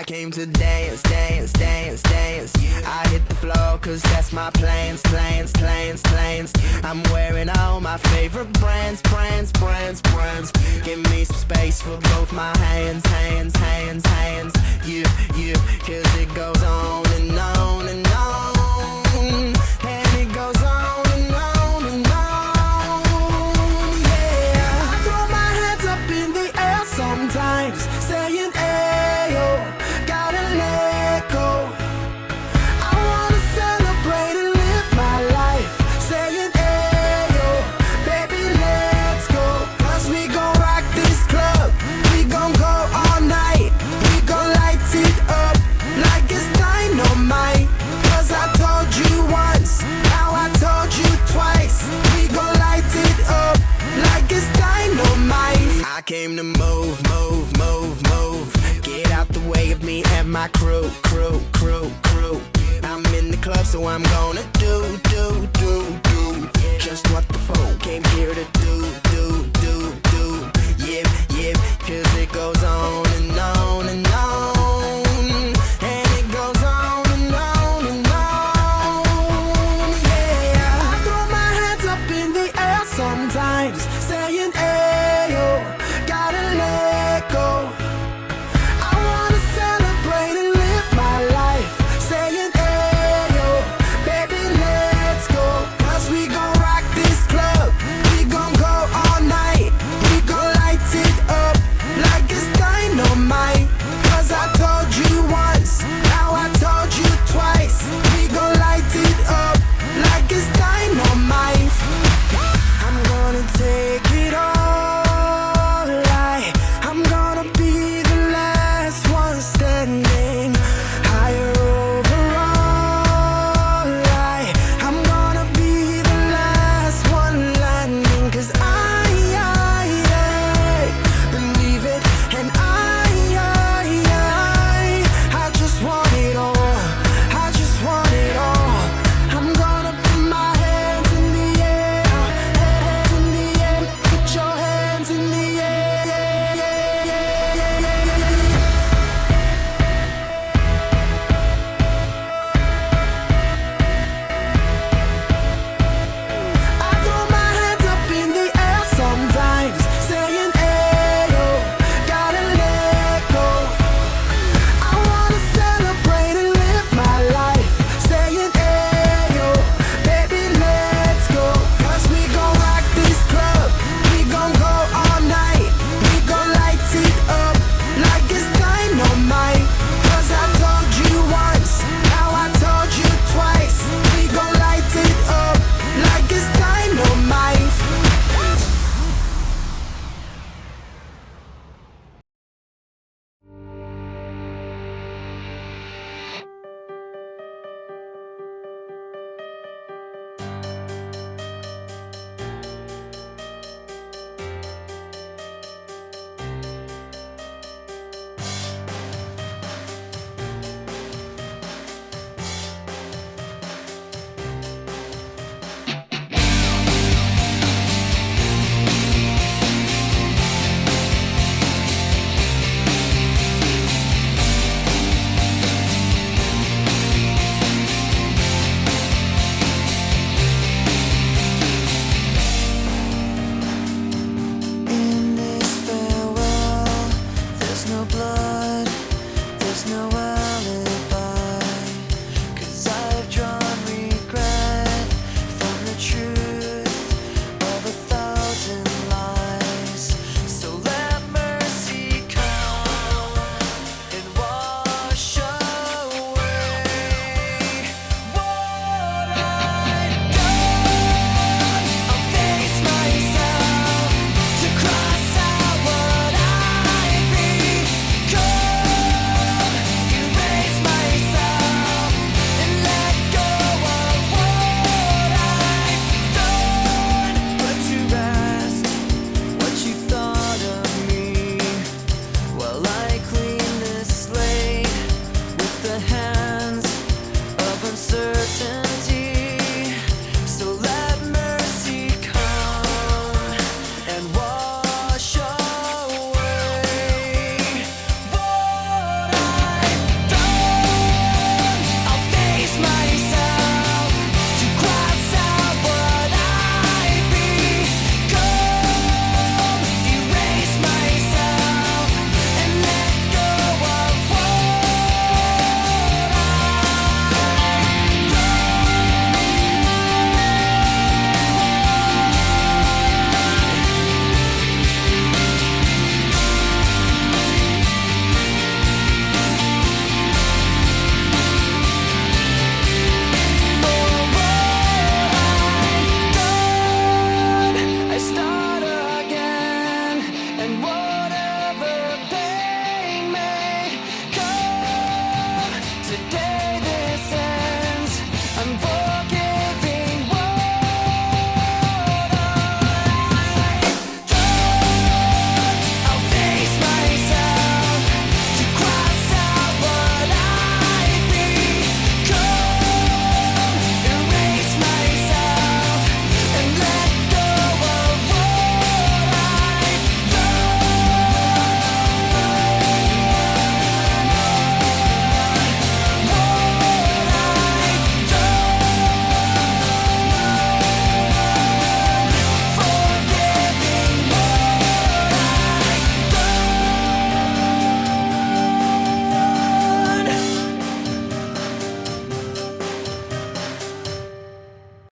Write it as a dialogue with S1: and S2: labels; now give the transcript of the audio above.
S1: I came to dance, dance, dance, dance. I hit the floor cause that's my plans, plans, plans, plans. I'm wearing all my favorite brands, brands, brands, brands. Give me some space for both my hands, hands, hands, hands. You, cause it goes on and on and on. And it goes on and on and on. Yeah, I throw my hands up in the air sometimes, saying ayo, gotta let go. I wanna celebrate and live my life, saying ayo, baby let's go. Cause we gon' rock this club, we gon' go all night. We gon' light it up like it's dynamite. Cause I told you once, now I told you twice. We gon' light it up like it's dynamite. I came to move, move, move, move. Get out the way of me and my crew, crew, crew, crew. I'm in the club so I'm gonna